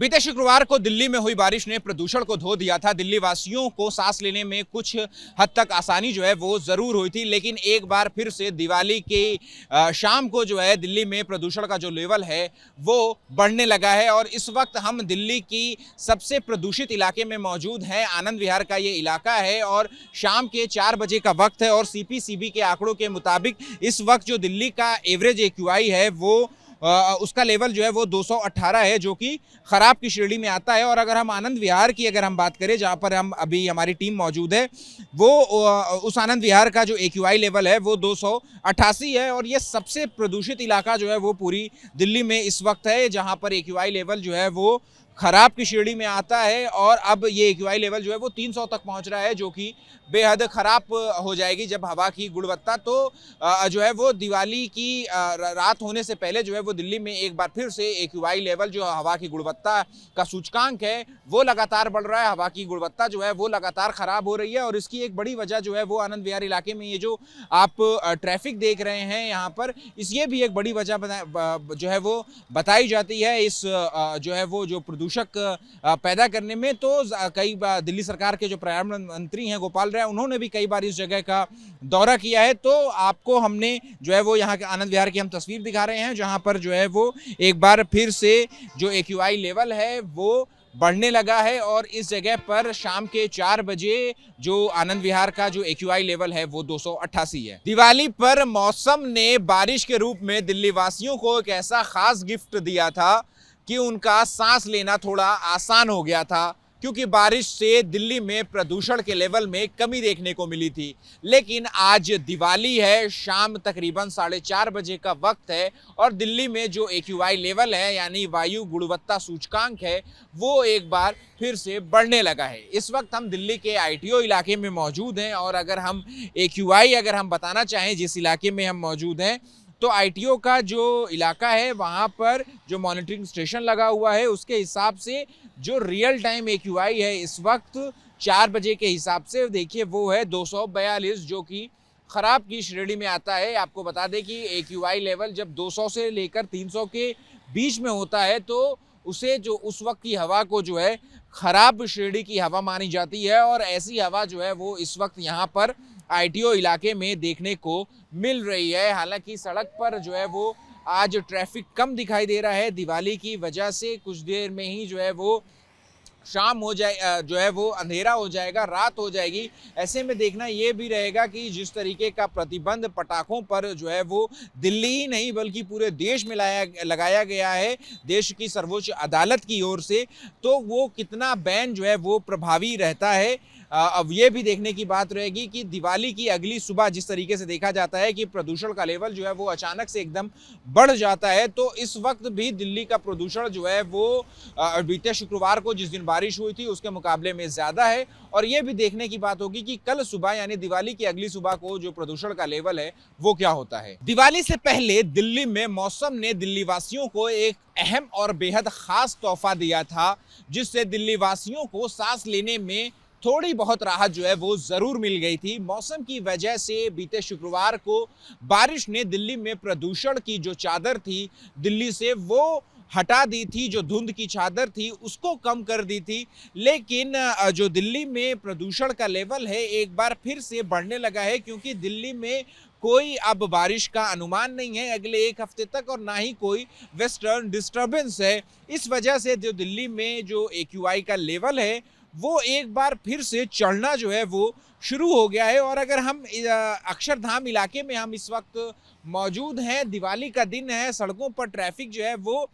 बीते शुक्रवार को दिल्ली में हुई बारिश ने प्रदूषण को धो दिया था। दिल्ली वासियों को सांस लेने में कुछ हद तक आसानी जो है वो जरूर हुई थी, लेकिन एक बार फिर से दिवाली के शाम को जो है दिल्ली में प्रदूषण का जो लेवल है वो बढ़ने लगा है। और इस वक्त हम दिल्ली की सबसे प्रदूषित इलाके में मौजूद हैं। आनंद विहार का ये इलाका है और शाम के 4 बजे का वक्त है और सीपीसीबी के आंकड़ों के मुताबिक इस वक्त जो दिल्ली का एवरेज एक्यूआई है वो उसका लेवल जो है वो 218 है, जो कि खराब की श्रेणी में आता है। और अगर हम आनंद विहार की अगर हम बात करें, जहां पर हम अभी हमारी टीम मौजूद है, वो उस आनंद विहार का जो एक्यूआई लेवल है वो 288 है। और ये सबसे प्रदूषित इलाका जो है वो पूरी दिल्ली में इस वक्त है, जहां पर एक्यूआई लेवल जो है वो खराब की श्रेणी में आता है। और अब ये एक्यूआई लेवल जो है वो 300 तक पहुंच रहा है, जो कि बेहद खराब हो जाएगी जब हवा की गुणवत्ता तो जो है वो दिवाली की रात होने से पहले जो है वो दिल्ली में एक बार फिर से एक्यूआई लेवल जो हवा की गुणवत्ता का सूचकांक है वो लगातार बढ़ रहा है। हवा की गुणवत्ता जो है वो लगातार खराब हो रही है और इसकी एक बड़ी वजह जो है वो आनंद विहार इलाके में ये जो आप ट्रैफिक देख रहे हैं यहाँ पर, ये भी एक बड़ी वजह जो है वो बताई जाती है इस जो है वो जो प्रदूषक पैदा करने में। तो कई बार दिल्ली सरकार के जो पर्यावरण मंत्री हैं गोपाल राय, उन्होंने भी कई बार इस जगह का दौरा किया है। तो आपको हमने जो है वो यहाँ के आनंद विहार की हम तस्वीर दिखा रहे हैं, जहाँ पर जो है वो एक बार फिर से जो एक्यूआई लेवल है वो बढ़ने लगा है। और इस जगह पर शाम के 4 बजे जो आनंद विहार का जो एक्यूआई लेवल है वो 288 है। दिवाली पर मौसम ने बारिश के रूप में दिल्ली वासियों को एक ऐसा खास गिफ्ट दिया था कि उनका सांस लेना थोड़ा आसान हो गया था, क्योंकि बारिश से दिल्ली में प्रदूषण के लेवल में कमी देखने को मिली थी। लेकिन आज दिवाली है, शाम तकरीबन 4:30 बजे का वक्त है और दिल्ली में जो एक्यूआई लेवल है यानी वायु गुणवत्ता सूचकांक है वो एक बार फिर से बढ़ने लगा है। इस वक्त हम दिल्ली के आईटीओ इलाके में मौजूद हैं और अगर हम एक्यूआई अगर हम बताना चाहें जिस इलाके में हम मौजूद हैं, तो आईटीओ का जो इलाका है वहाँ पर जो मॉनिटरिंग स्टेशन लगा हुआ है उसके हिसाब से जो रियल टाइम एक्यूआई है इस वक्त 4 बजे के हिसाब से देखिए वो है 242, जो कि खराब की श्रेणी में आता है। आपको बता दें कि एक्यूआई लेवल जब 200 से लेकर 300 के बीच में होता है तो उसे जो उस वक्त की हवा को जो है खराब श्रेणी की हवा मानी जाती है। और ऐसी हवा जो है वो इस वक्त यहाँ पर आईटीओ इलाके में देखने को मिल रही है। हालांकि सड़क पर जो है वो आज ट्रैफिक कम दिखाई दे रहा है दिवाली की वजह से। कुछ देर में ही जो है वो शाम हो जाए, जो है वो अंधेरा हो जाएगा, रात हो जाएगी। ऐसे में देखना ये भी रहेगा कि जिस तरीके का प्रतिबंध पटाखों पर जो है वो दिल्ली ही नहीं बल्कि पूरे देश में लगाया गया है देश की सर्वोच्च अदालत की ओर से, तो वो कितना बैन जो है वो प्रभावी रहता है। अब ये भी देखने की बात रहेगी कि दिवाली की अगली सुबह जिस तरीके से देखा जाता है कि प्रदूषण का लेवल जो है वो अचानक से एकदम बढ़ जाता है, तो इस वक्त भी दिल्ली का प्रदूषण जो है वो बीते शुक्रवार को जिस दिन बारिश हुई थी उसके मुकाबले में ज़्यादा है। और ये भी देखने की बात होगी कि कल सुबह यानी दिवाली की अगली सुबह को जो प्रदूषण का लेवल है वो क्या होता है। दिवाली से पहले दिल्ली में मौसम ने दिल्ली वासियों को एक अहम और बेहद खास तोहफा दिया था, जिससे दिल्ली वासियों को सांस लेने में थोड़ी बहुत राहत जो है वो जरूर मिल गई थी। मौसम की वजह से बीते शुक्रवार को बारिश ने दिल्ली में प्रदूषण की जो चादर थी दिल्ली से वो हटा दी थी, जो धुंध की चादर थी उसको कम कर दी थी। लेकिन जो दिल्ली में प्रदूषण का लेवल है एक बार फिर से बढ़ने लगा है, क्योंकि दिल्ली में कोई अब बारिश का अनुमान नहीं है अगले 1 हफ्ते तक और ना ही कोई वेस्टर्न डिस्टर्बेंस है। इस वजह से जो दिल्ली में जो एक्यूआई का लेवल है वो एक बार फिर से चढ़ना जो है वो शुरू हो गया है। और अगर हम अक्षरधाम इलाके में हम इस वक्त मौजूद हैं, दिवाली का दिन है, सड़कों पर ट्रैफिक जो है वो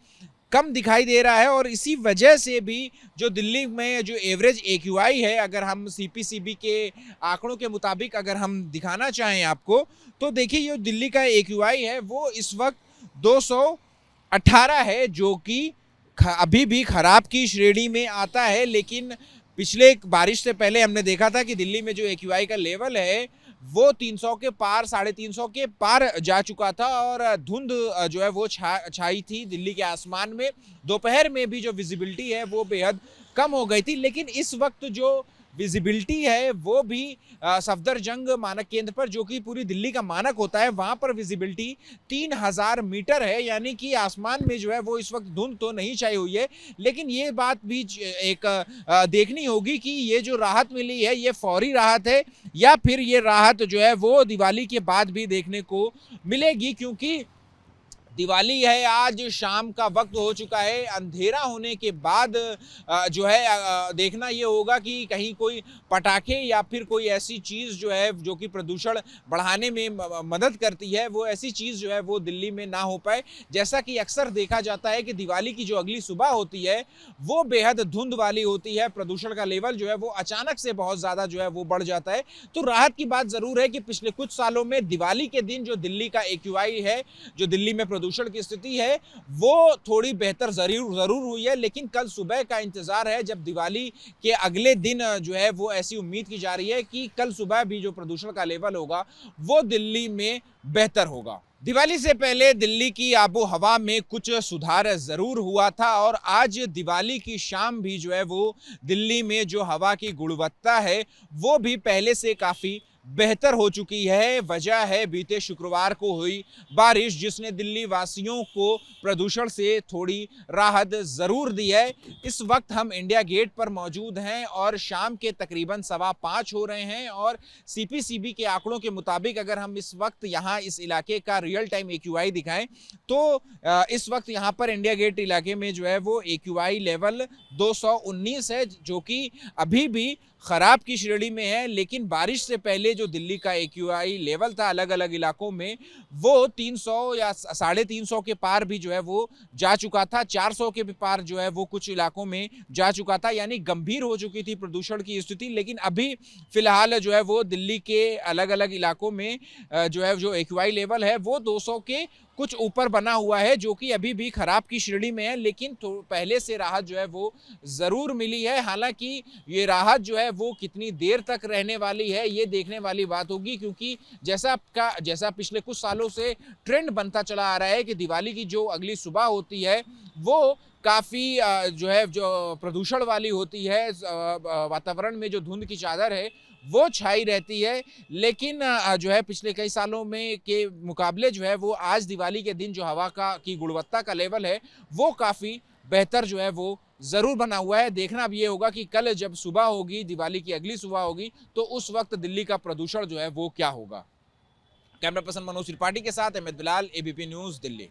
कम दिखाई दे रहा है और इसी वजह से भी जो दिल्ली में जो एवरेज एक्यूआई है अगर हम सीपीसीबी के आंकड़ों के मुताबिक अगर हम दिखाना चाहें आपको, तो देखिए ये दिल्ली का एक्यूआई है वो इस वक्त 218 है, जो कि अभी भी खराब की श्रेणी में आता है। लेकिन पिछले बारिश से पहले हमने देखा था कि दिल्ली में जो एक्यूआई का लेवल है वो 300 के पार 350 के पार जा चुका था और धुंध जो है वो छाई थी दिल्ली के आसमान में। दोपहर में भी जो विजिबिलिटी है वो बेहद कम हो गई थी। लेकिन इस वक्त जो विजिबिलिटी है वो भी सफदरजंग मानक केंद्र पर, जो कि पूरी दिल्ली का मानक होता है, वहां पर विजिबिलिटी 3000 मीटर है। यानी कि आसमान में जो है वो इस वक्त धुंध तो नहीं छाई हुई है, लेकिन ये बात भी एक देखनी होगी कि ये जो राहत मिली है ये फौरी राहत है या फिर ये राहत जो है वो दिवाली के बाद भी देखने को मिलेगी, क्योंकि दिवाली है, आज शाम का वक्त हो चुका है। अंधेरा होने के बाद जो है देखना ये होगा कि कहीं कोई पटाखे या फिर कोई ऐसी चीज़ जो है जो कि प्रदूषण बढ़ाने में मदद करती है, वो ऐसी चीज़ जो है वो दिल्ली में ना हो पाए। जैसा कि अक्सर देखा जाता है कि दिवाली की जो अगली सुबह होती है वो बेहद धुंध वाली होती है, प्रदूषण का लेवल जो है वो अचानक से बहुत ज़्यादा जो है वो बढ़ जाता है। तो राहत की बात ज़रूर है कि पिछले कुछ सालों में दिवाली के दिन जो दिल्ली का AQI है, जो दिल्ली में प्रदूषण की स्थिति है, वो थोड़ी बेहतर जरूर हुई है। लेकिन कल सुबह का इंतजार है, जब दिवाली के अगले दिन जो है वो ऐसी उम्मीद की जा रही है कि कल सुबह भी जो प्रदूषण का लेवल होगा वो दिल्ली में बेहतर होगा। दिवाली से पहले दिल्ली की आबो हवा में कुछ सुधार जरूर हुआ था और आज दिवाली की शाम भी जो है वो दिल्ली में जो हवा की गुणवत्ता है वो भी पहले से काफी बेहतर हो चुकी है। वजह है बीते शुक्रवार को हुई बारिश, जिसने दिल्ली वासियों को प्रदूषण से थोड़ी राहत जरूर दी है। इस वक्त हम इंडिया गेट पर मौजूद हैं और शाम के तकरीबन 5:15 हो रहे हैं और CPCB के आंकड़ों के मुताबिक अगर हम इस वक्त यहाँ इस इलाके का रियल टाइम AQI दिखाएं तो इस वक्त यहाँ पर इंडिया गेट इलाके में जो है वो AQI लेवल 219 है, जो कि अभी भी खराब की श्रेणी में है। लेकिन बारिश से पहले जो दिल्ली का AQI लेवल था अलग अलग इलाकों में वो 300 या 350 के पार भी जो है वो जा चुका था, 400 के भी पार जो है वो कुछ इलाकों में जा चुका था, यानी गंभीर हो चुकी थी प्रदूषण की स्थिति। लेकिन अभी फिलहाल जो है वो दिल्ली के अलग अलग इलाकों में जो है जो AQI लेवल है वो 200 के कुछ ऊपर बना हुआ है, जो कि अभी भी खराब की श्रेणी में है। लेकिन तो पहले से राहत जो है वो जरूर मिली है। हालांकि ये राहत जो है वो कितनी देर तक रहने वाली है ये देखने वाली बात होगी, क्योंकि जैसा पिछले कुछ सालों से ट्रेंड बनता चला आ रहा है कि दिवाली की जो अगली सुबह होती है वो काफ़ी जो है जो प्रदूषण वाली होती है, वातावरण में जो धुंध की चादर है वो छाई रहती है। लेकिन जो है पिछले कई सालों में के मुकाबले जो है वो आज दिवाली के दिन जो हवा की गुणवत्ता का लेवल है वो काफ़ी बेहतर जो है वो ज़रूर बना हुआ है। देखना अब ये होगा कि कल जब सुबह होगी, दिवाली की अगली सुबह होगी, तो उस वक्त दिल्ली का प्रदूषण जो है वो क्या होगा। कैमरा पर्सन मनोज त्रिपाठी के साथ अहमद बिलाल, ABP न्यूज़, दिल्ली।